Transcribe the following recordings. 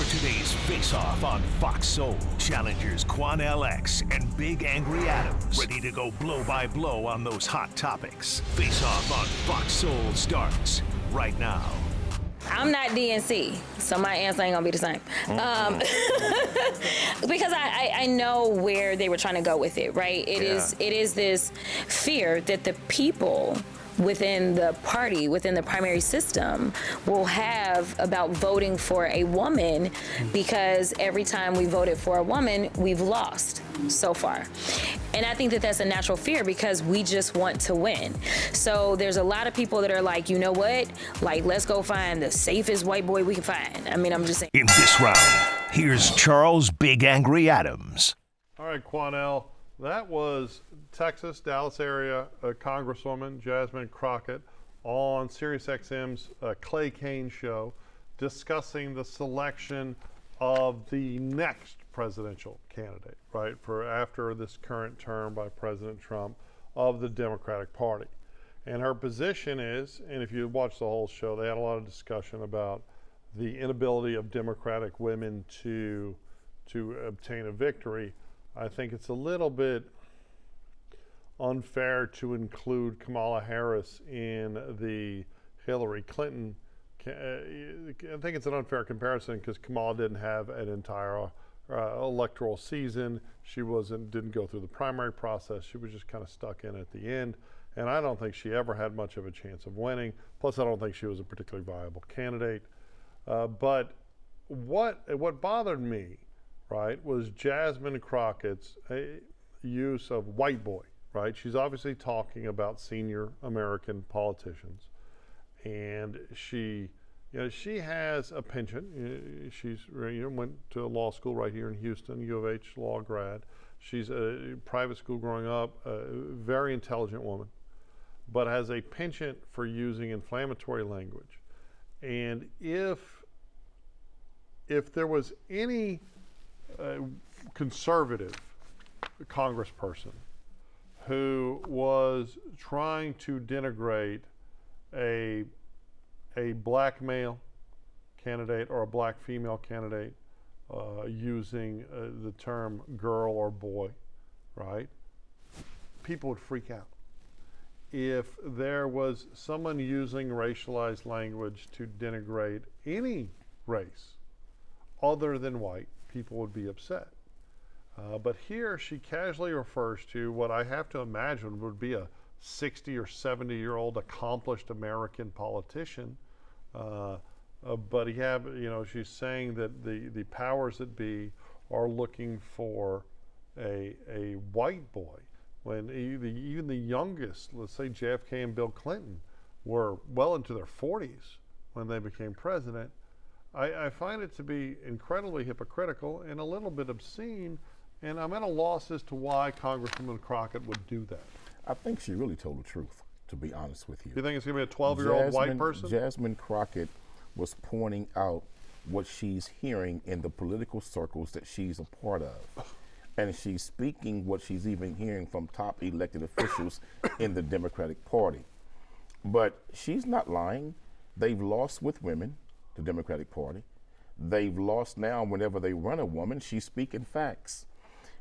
today's face-off on Fox Soul. Challengers Quan LX and Big Angry Adams, ready to go blow by blow on those hot topics. Face-off on Fox Soul starts right now. I'm not DNC, so my answer ain't gonna be the same. Because I know where they were trying to go with it, right? It is this fear that the people within the party, within the primary system, will have about voting for a woman, because every time we voted for a woman, we've lost so far. And I think that that's a natural fear because we just want to win. So there's a lot of people that are like, you know what? Like, let's go find the safest white boy we can find. I mean, I'm just saying. In this round, here's Charles Big Angry Adams. All right, Quanell, that was Texas, Dallas area Congresswoman Jasmine Crockett on SiriusXM's Clay Kane show discussing the selection of the next presidential candidate, right, for after this current term by President Trump of the Democratic Party. And her position is, and if you watch the whole show, they had a lot of discussion about the inability of Democratic women to obtain a victory. I think it's a little bit unfair to include Kamala Harris in the Hillary Clinton. I think it's an unfair comparison because Kamala didn't have an entire electoral season. She didn't go through the primary process. She was just kind of stuck in at the end. And I don't think she ever had much of a chance of winning. Plus, I don't think she was a particularly viable candidate. But what bothered me, right, was Jasmine Crockett's use of white boy. Right, she's obviously talking about senior American politicians, and she has a penchant. She's went to law school right here in Houston, U of H law grad. She's a private school growing up, a very intelligent woman, but has a penchant for using inflammatory language. And if there was any conservative congressperson who was trying to denigrate a black male candidate or a black female candidate using the term girl or boy, right? People would freak out. If there was someone using racialized language to denigrate any race other than white, people would be upset. But here she casually refers to what I have to imagine would be a 60 or 70-year-old accomplished American politician. But she's saying that the powers that be are looking for a white boy, when even the youngest, let's say JFK and Bill Clinton, were well into their 40s when they became president. I find it to be incredibly hypocritical and a little bit obscene. And I'm at a loss as to why Congresswoman Crockett would do that. I think she really told the truth, to be honest with you. You think it's going to be a 12-year-old white person? Jasmine Crockett was pointing out what she's hearing in the political circles that she's a part of. And she's speaking what she's even hearing from top elected officials in the Democratic Party. But she's not lying. They've lost with women, the Democratic Party. They've lost now whenever they run a woman. She's speaking facts.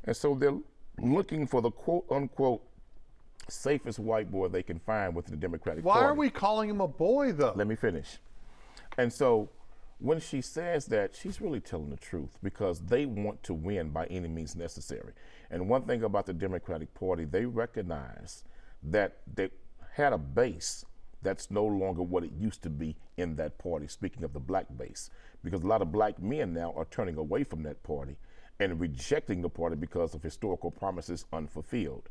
And so they're looking for the quote-unquote safest white boy they can find within the Democratic Party. Why are we calling him a boy, though? Let me finish. And so when she says that, she's really telling the truth because they want to win by any means necessary. And one thing about the Democratic Party, they recognize that they had a base that's no longer what it used to be in that party, speaking of the black base, because a lot of black men now are turning away from that party and rejecting the party because of historical promises unfulfilled.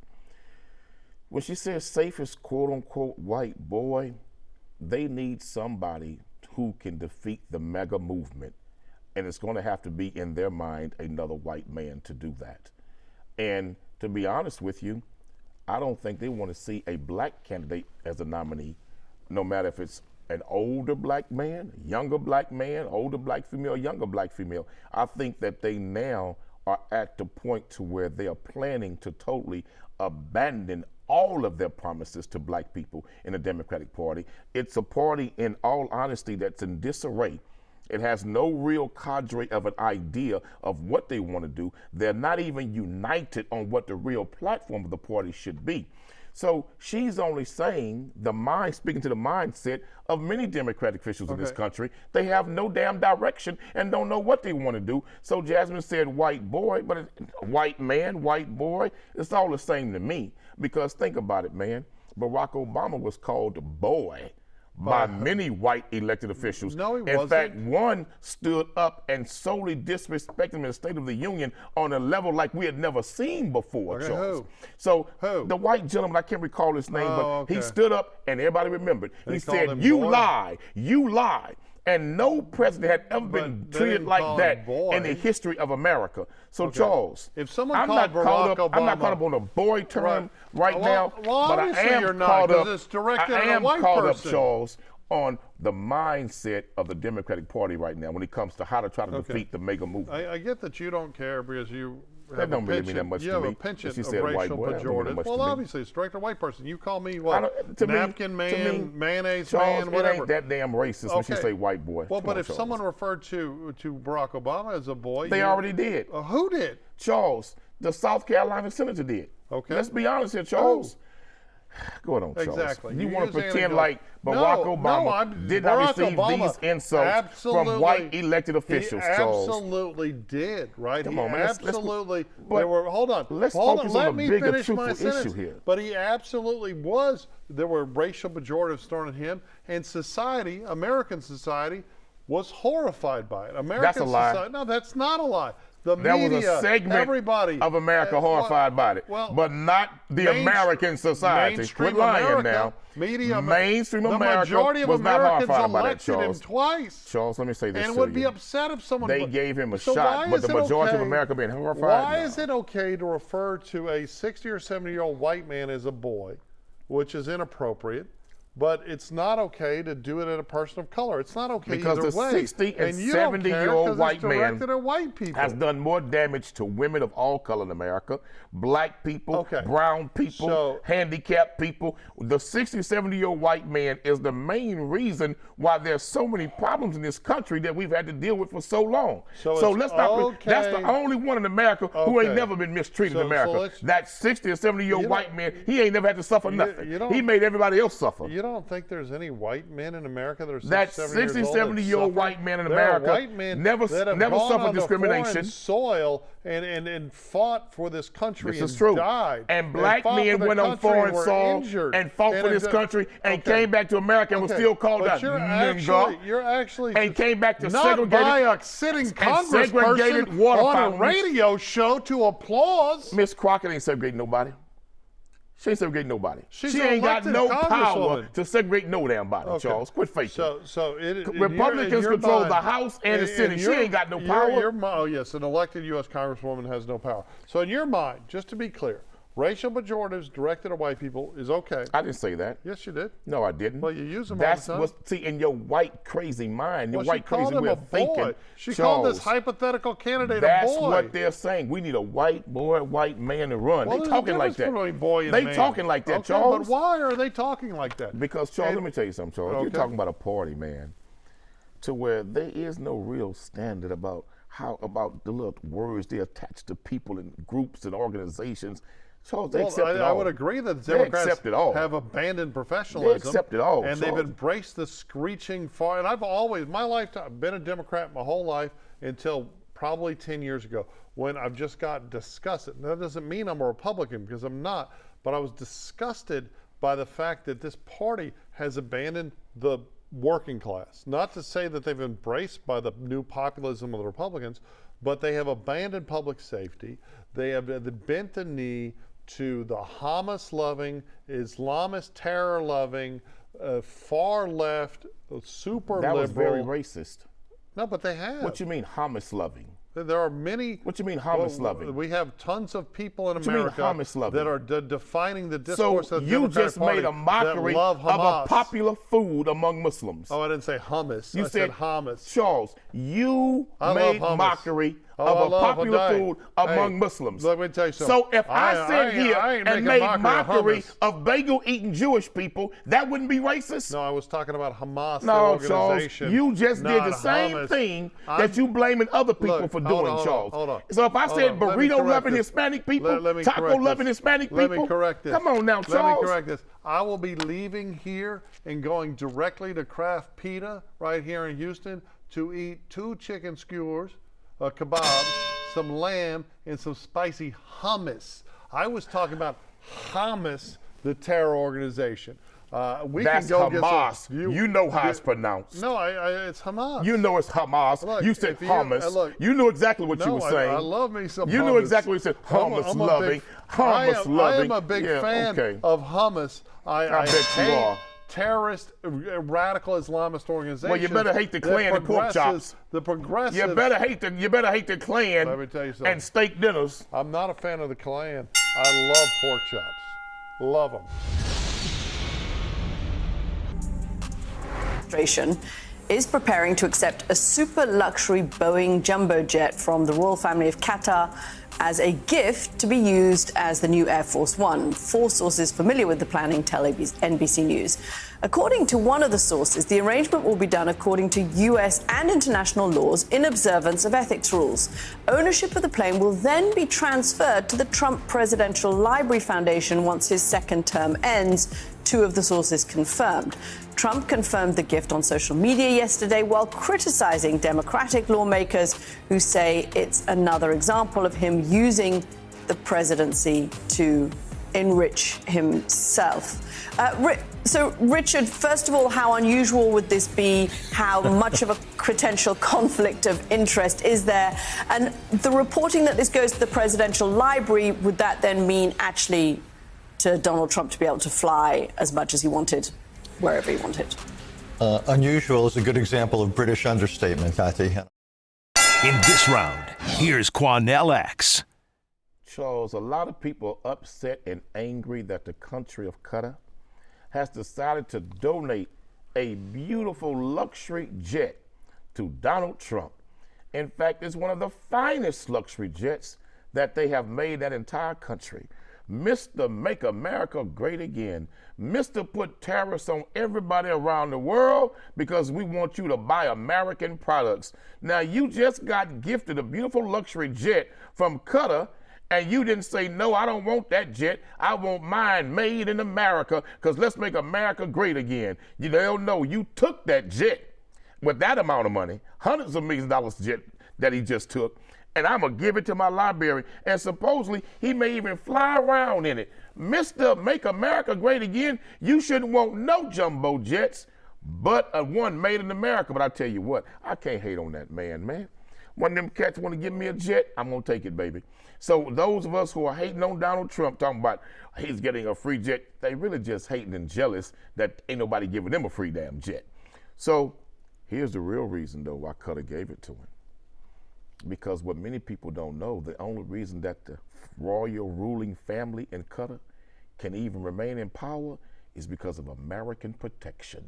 When she says safest quote-unquote white boy, they need somebody who can defeat the mega movement, and it's going to have to be, in their mind, another white man to do that. And to be honest with you, I don't think they want to see a black candidate as a nominee, no matter if it's an older black man, younger black man, older black female, younger black female. I think that they now are at the point to where they are planning to totally abandon all of their promises to black people in the Democratic Party. It's a party, in all honesty, that's in disarray. It has no real cadre of an idea of what they want to do. They're not even united on what the real platform of the party should be. So she's only saying speaking to the mindset of many Democratic officials in this country. They have no damn direction and don't know what they want to do. So Jasmine said white boy, but white man, white boy, it's all the same to me. Because think about it, man. Barack Obama was called a boy by many white elected officials. No, he wasn't. In fact, one stood up and solely disrespected him in the State of the Union on a level like we had never seen before, Okay, Charles. who? So Who? the white gentleman, I can't recall his name, but he okay. stood up and everybody remembered. He called said, him "You boy?" lie, you lie." And no president had ever been But they treated didn't like call him that boy. in the history of America. So Charles, If someone I'm called not caught Barack up. I'm not Obama- caught up on a boy term right Well, now, well, but I obviously am you're not, caught 'cause up. it's directed I at a am white caught person. up, Charles, on the mindset of the Democratic Party right now when it comes to how to try to defeat the mega movement. I get that you don't care because you That have don't a really penchant. mean that much you to have me. a penchant She of said white racial boy, that don't mean that pejorative. much to Well, me. obviously, it's directed at a white person. You call me I what? don't- to me- Napkin man, to me, mayonnaise Charles, man, whatever. it ain't that damn racist when she Okay. say white boy. Well, Come but on, if Charles. someone referred to Barack Obama as a boy, They already did. Who did? Charles, the South Carolina senator did. Okay. Let's be honest here, Charles. Go on, Charles. Exactly. You You want to use pretend anecdotes. like Barack No, Obama did not Barack receive Obama these insults from white elected officials, he Charles. absolutely did, right? Come He on, man, let's- absolutely. but There were. Hold on. let's hold focus on. on Let the me bigger, finish my truthful sentence. issue here. But he absolutely was. There were racial pejoratives thrown at him, and society, American society, was horrified by it. American That's a lie. Society, no, that's not a lie. The There media, was a segment everybody of America horrified by it, well, but not the American society. mainstream Quit lying America, now. Media, Mainstream the America majority of was not Americans horrified by that, elected him Charles. twice. Charles, let me say this And to would be you. upset if someone. They gave him a So shot, why but is the it majority of okay- America being horrified Why now. is it okay to refer to a 60 or 70-year-old white man as a boy, which is inappropriate? But it's not okay to do it at a person of color. It's not okay Because either the way. 60 and you don't care 70-year-old 'cause white it's man directed at white people. has done more damage to women of all color in America, black people, Okay. brown people, So- handicapped people. The 60, 70-year-old white man is the main reason why there's so many problems in this country that we've had to deal with for so long. So it's let's not. okay. That's the only one in America who ain't Okay. never been mistreated So- in America. so let's- that 60 or 70-year-old You white don't- man, he ain't never had to suffer nothing. you don't- He made everybody else suffer. You don't think there's any white men in America that are 60, That 70 years 60, old that 70-year-old suffer? white man in There are America white men never that have never gone suffered onto discrimination. foreign soil and fought for this country This and is true. died. And black fought men for the went on country foreign were soil injured. and fought for this country and okay. came back to America and was Okay. still called But a you're actually and came back to not segregated by a sitting segregated congressperson water on a fountains. radio show to applause. Miss Crockett ain't segregating nobody. She ain't segregating nobody. She's She an ain't got elected no power congresswoman. to segregate no damn body, Okay. Charles. Quit faking. So Republicans in your control mind- the House and the in Senate. She your- ain't got no your- power. oh, yes, an elected U.S. congresswoman has no power. So in your mind, just to be clear, racial pejoratives directed at white people is okay. I didn't say that. Yes, you did. No, I didn't. Well, you use them That's all the time. what, see, in your white crazy mind, your Well, white she called crazy him way a of thinking. boy. She called this Charles, hypothetical candidate That's a boy. what they're saying. We need a white boy, white man to run. Well, They there's a talking like difference that. between boy and They man. talking like that, Okay, Charles. But why are they talking like that? Because, Charles, And- let me tell you something, Charles. You're Okay. talking about a party, man, to where there is no real standard about the little words they attach to people and groups and organizations. Charles, they accept it all. I would agree that They Democrats accept it all. have abandoned professionalism. They accept it all, And they've Charles. embraced the screeching far. And I've always, my lifetime, I've been a Democrat my whole life until probably 10 years ago when I've just got disgusted. Now, that doesn't mean I'm a Republican because I'm not, but I was disgusted by the fact that this party has abandoned the working class. Not to say that they've embraced by the new populism of the Republicans, but they have abandoned public safety. They have bent the knee to the Hamas-loving, Islamist terror-loving, far left, super That liberal. was very racist. No, but they have. What you mean, Hamas loving? There are many. What you mean, Hamas loving? We have tons of people in What you mean, America Hamas loving? that are defining the So discourse of the you Democratic just Party made a mockery that love of Hamas. a popular food among Muslims. Oh, I didn't say hummus. You I said hummus. Charles, you I love made hummus. mockery of a popular food among Muslims. Let me tell you something. So if I sat here and made mockery of bagel-eating Jewish people, that wouldn't be racist? No, I was talking about Hamas, the No, organization. Charles, you just did the same thing that you blaming other people for doing, Charles. Hold on. So if I said burrito-loving Hispanic people, taco-loving Hispanic people, let me correct this. Come on now, Charles. Let me correct this. I will be leaving here and going directly to Kraft Pita right here in Houston to eat 2 chicken skewers, a kebab, some lamb, and some spicy hummus. I was talking about Hamas, the terror organization. That's can go Hamas. Get some, you know how it's pronounced. No, it's Hamas. You know it's Hamas. Look, you said hummus. You knew exactly what you were saying. I love me some hummus. You knew exactly what you said. Hummus loving. Hummus loving. I am a big fan of hummus. I bet you are. Terrorist, radical Islamist organizations. Well, you better hate the Klan and pork chops. The progressive. You better hate the Klan. Let me tell you something. And steak dinners. I'm not a fan of the Klan. I love pork chops. Love them. Administration is preparing to accept a super luxury Boeing jumbo jet from the royal family of Qatar as a gift to be used as the new Air Force One. 4 sources familiar with the planning tell NBC News. According to one of the sources, the arrangement will be done according to US and international laws in observance of ethics rules. Ownership of the plane will then be transferred to the Trump Presidential Library Foundation once his second term ends, 2 of the sources confirmed. Trump confirmed the gift on social media yesterday while criticizing Democratic lawmakers who say it's another example of him using the presidency to enrich himself. So, Richard, first of all, how unusual would this be? How much of a potential conflict of interest is there? And the reporting that this goes to the Presidential Library, would that then mean actually to Donald Trump to be able to fly as much as he wanted, wherever he wanted? Unusual is a good example of British understatement, Kathy. In this round, here's Quanell X. Charles, a lot of people are upset and angry that the country of Qatar has decided to donate a beautiful luxury jet to Donald Trump. In fact, it's one of the finest luxury jets that they have made that entire country. Mr. Make America Great Again. Mr. Put tariffs on everybody around the world because we want you to buy American products. Now, you just got gifted a beautiful luxury jet from Qatar, and you didn't say, no, I don't want that jet. I want mine made in America because let's make America great again. You don't know. You took that jet with that amount of money, hundreds of millions of dollars jet that he just took, and I'm going to give it to my library. And supposedly, he may even fly around in it. Mr. Make America Great Again, you shouldn't want no jumbo jets, but one made in America. But I tell you what, I can't hate on that man. One of them cats want to give me a jet, I'm going to take it, baby. So those of us who are hating on Donald Trump, talking about he's getting a free jet, they really just hating and jealous that ain't nobody giving them a free damn jet. So here's the real reason, though, why Qatar gave it to him. Because what many people don't know, the only reason that the royal ruling family in Qatar can even remain in power is because of American protection.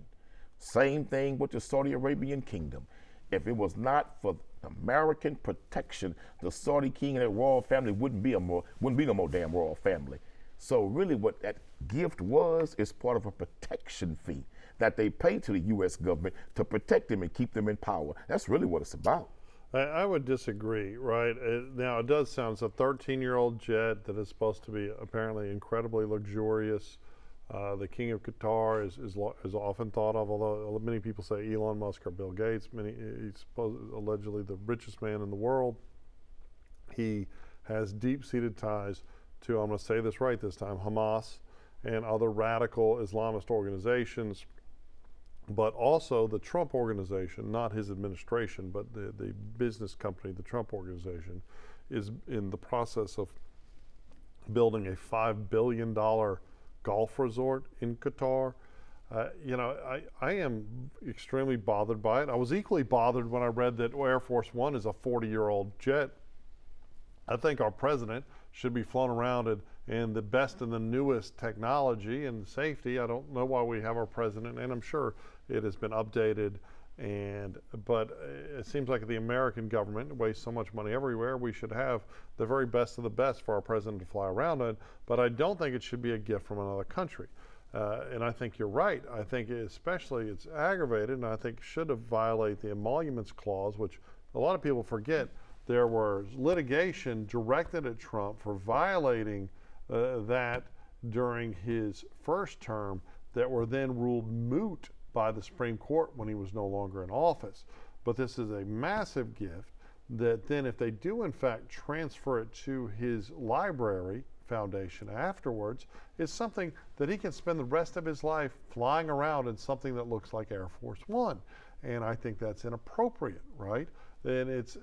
Same thing with the Saudi Arabian kingdom. If it was not for American protection, the Saudi king and that royal family wouldn't be no more damn royal family. So really what that gift was is part of a protection fee that they pay to the U.S. government to protect them and keep them in power. That's really what it's about. I would disagree, right? Now, it does sound, it's a 13-year-old jet that is supposed to be apparently incredibly luxurious. The king of Qatar is often thought of, although many people say Elon Musk or Bill Gates. He's allegedly the richest man in the world. He has deep-seated ties to, I'm going to say this right this time, Hamas and other radical Islamist organizations, but also the Trump organization, not his administration, but the business company, the Trump organization, is in the process of building a $5 billion golf resort in Qatar. I am extremely bothered by it. I was equally bothered when I read that Air Force One is a 40-year-old jet. I think our president should be flown around in the best and the newest technology and safety. I don't know why we have our president, and I'm sure it has been updated But it seems like the American government wastes so much money everywhere. We should have the very best of the best for our president to fly around in. But I don't think it should be a gift from another country. And I think you're right. I think especially it's aggravated, and I think should have violated the emoluments clause, which a lot of people forget. There was litigation directed at Trump for violating that during his first term that were then ruled moot by the Supreme Court when he was no longer in office. But this is a massive gift that then if they do in fact transfer it to his library foundation afterwards, is something that he can spend the rest of his life flying around in something that looks like Air Force One. And I think that's inappropriate, right? And it's,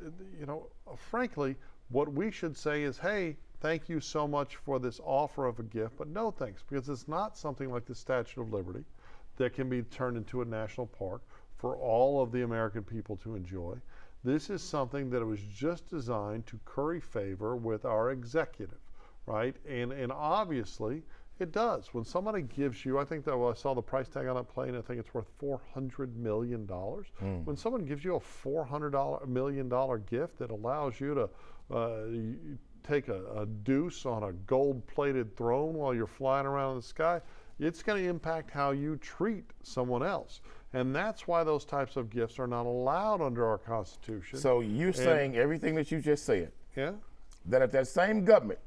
frankly, what we should say is, hey, thank you so much for this offer of a gift, but no thanks, because it's not something like the Statue of Liberty that can be turned into a national park for all of the American people to enjoy. This is something that was just designed to curry favor with our executive, right? And obviously it does. When somebody gives you, I think that I saw the price tag on that plane, I think it's worth $400 million. When someone gives you a $400 million gift that allows you to take a deuce on a gold-plated throne while you're flying around in the sky, it's going to impact how you treat someone else. And that's why those types of gifts are not allowed under our Constitution. So you're saying everything that you just said, yeah, that if that same government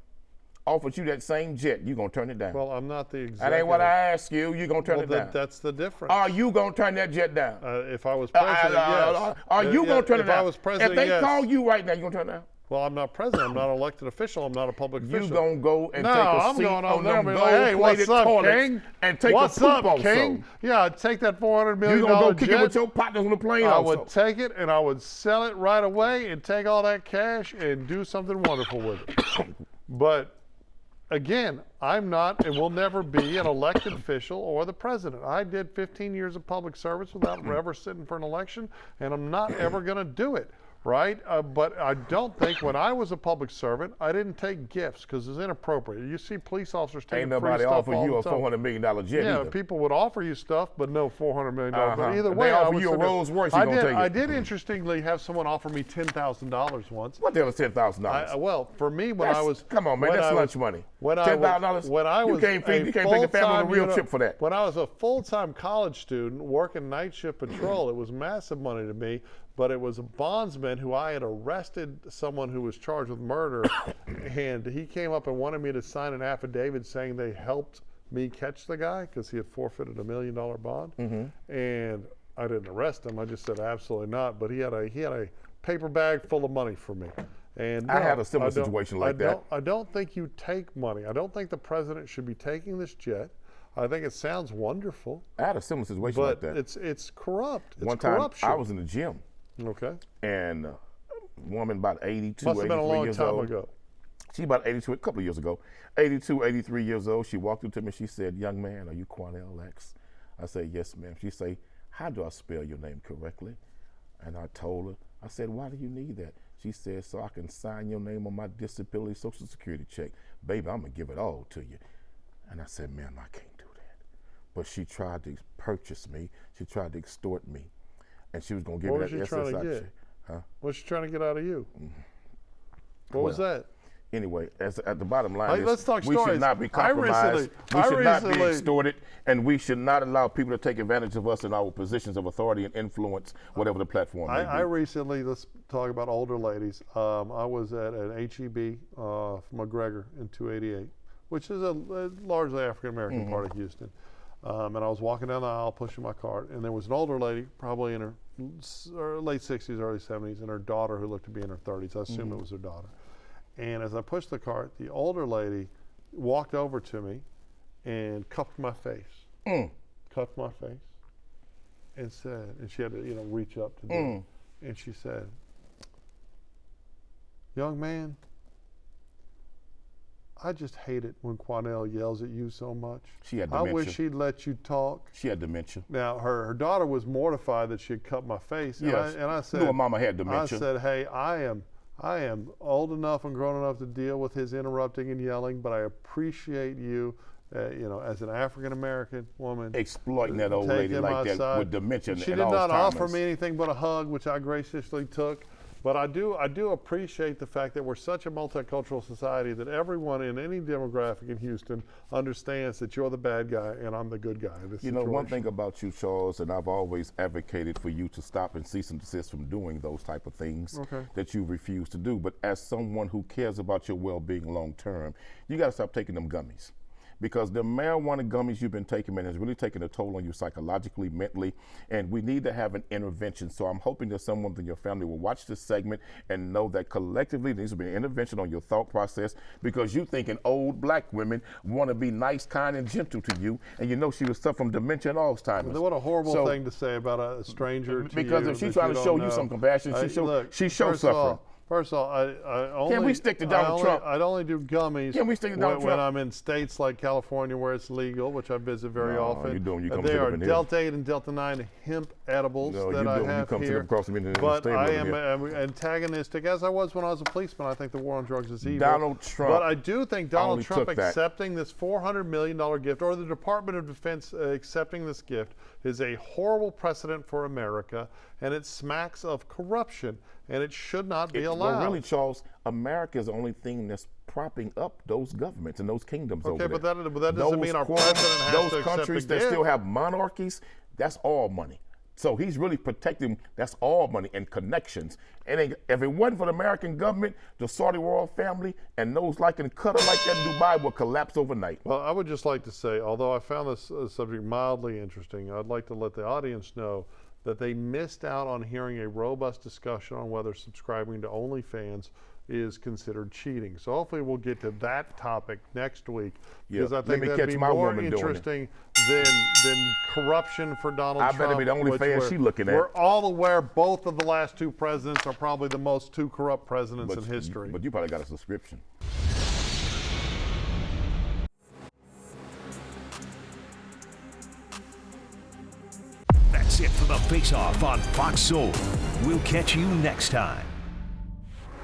offered you that same jet, you're going to turn it down? Well, I'm not the executive. That ain't what I asked you. You're going to turn it down. That's the difference. Are you going to turn that jet down? If I was president, yes. Are you going to turn it down? If I was president, if they yes. call you right now, you going to turn it down? Well, I'm not president. I'm not an elected official. I'm not a public official. You gonna go and no, take a I'm seat going on there them and be like, hey, what's gold-plated up, toilets King? and take What's a poop up, also. King? Yeah, I'd take that $400 million You gonna go kick jet. it with your partners on the plane I also. would take it and I would sell it right away and take all that cash and do something wonderful with it. But again, I'm not and will never be an elected official or the president. I did 15 years of public service without ever sitting for an election, and I'm not ever going to do it. Right? But I don't think when I was a public servant, I didn't take gifts because it's inappropriate. You see police officers taking Ain't nobody free stuff offer all you a the time. $400 million jet Yeah, either. people would offer you stuff, but no $400 million. But either If way, they I offer would you a figure- Rolls Royce, you're gonna take it. I did interestingly have someone offer me $10,000 once. What the hell is $10,000? Well, for me, when I was come on, man, when that's I lunch was- money. When I was $10,000. when I was you can't take the family on a real trip for that. When I was a full-time college student working night shift patrol, it was massive money to me. But it was a bondsman who I had arrested someone who was charged with murder, and he came up and wanted me to sign an affidavit saying they helped me catch the guy because he had forfeited $1 million bond. And I didn't arrest him. I just said absolutely not. But he had a paper bag full of money for me. And I had a similar situation like that. I don't think you take money. I don't think the president should be taking this jet. I think it sounds wonderful. I had a similar situation like but that. it's corrupt. It's One time corruption. I was in the gym. Okay. And a woman about 82, Must have been a 83 long years time old. ago. She about 82, a couple of years ago. 82, 83 years old. She walked up to me. She said, "Young man, are you Quanell X?" I said, "Yes, ma'am." She said, "How do I spell your name correctly?" And I told her, I said, "Why do you need that?" She said, "So I can sign your name on my disability Social Security check. Baby, I'm going to give it all to you." And I said, "Ma'am, I can't do that." But she tried to purchase me. She tried to extort me. And she was going to give me that SSI check. Huh? What's she trying to get out of you? What was that? Anyway, at the bottom line, Let's talk we stories. should not be compromised. We should not be extorted, and we should not allow people to take advantage of us in our positions of authority and influence, whatever the platform may be. I recently, let's talk about older ladies. I was at an HEB from McGregor in 288, which is a largely African-American part of Houston. And I was walking down the aisle pushing my cart, and there was an older lady, probably in her late 60s, early 70s, and her daughter who looked to be in her 30s. I assume it was her daughter. And as I pushed the cart, the older lady walked over to me and cupped my face. Cupped my face and said, and she had to, reach up to do it. And she said, "Young man, I just hate it when Quanell yells at you so much. She had I dementia. wish he'd let you talk." She had dementia. Now, her daughter was mortified that she had cut my face. Yes. And I said, knew her mama had dementia. I said, "Hey, I am old enough and grown enough to deal with his interrupting and yelling, but I appreciate you as an African American woman, exploiting that old take lady him like that outside. with dementia and She did not Alzheimer's. offer me anything but a hug, which I graciously took. But I do appreciate the fact that we're such a multicultural society that everyone in any demographic in Houston understands that you're the bad guy and I'm the good guy in this situation. One thing about you, Charles, and I've always advocated for you to stop and cease and desist from doing those type of things that you refuse to do. But as someone who cares about your well-being long term, you got to stop taking them gummies. Because the marijuana gummies you've been taking, man, has really taken a toll on you psychologically, mentally, and we need to have an intervention. So I'm hoping that someone in your family will watch this segment and know that collectively there needs to be an intervention on your thought process, because you thinking old black women want to be nice, kind, and gentle to you, and you know she was suffering from dementia and Alzheimer's. What a horrible thing to say about a stranger to because you. if she's trying to show you some compassion, she shows suffering. First of all, I only, can we stick to Donald Trump? I'd only do gummies can we stick to Donald when Trump? I'm in states like California where it's legal, which I visit very often. You they are Delta 8 and Delta 9 hemp edibles that I have here. But I am antagonistic, as I was when I was a policeman. I think the war on drugs is evil. Donald Trump. But I do think Donald Trump accepting this $400 million gift, or the Department of Defense accepting this gift, is a horrible precedent for America, and it smacks of corruption, and it should not be allowed. Well, really, Charles, America is the only thing that's propping up those governments and those kingdoms over there. Okay, but that doesn't mean our president has to accept those countries that still have monarchies, that's all money. So he's really protecting, that's all money and connections. And if it wasn't for the American government, the Saudi royal family and those like in Qatar like that in Dubai would collapse overnight. Well, I would just like to say, although I found this subject mildly interesting, I'd like to let the audience know that they missed out on hearing a robust discussion on whether subscribing to OnlyFans is considered cheating. So hopefully we'll get to that topic next week, because I think that'd be more interesting than corruption for Donald Trump. I better be the OnlyFans she looking at. We're all aware both of the last two presidents are probably the most two corrupt presidents in history. But you probably got a subscription. That's it for the Face Off on Fox Soul. We'll catch you next time.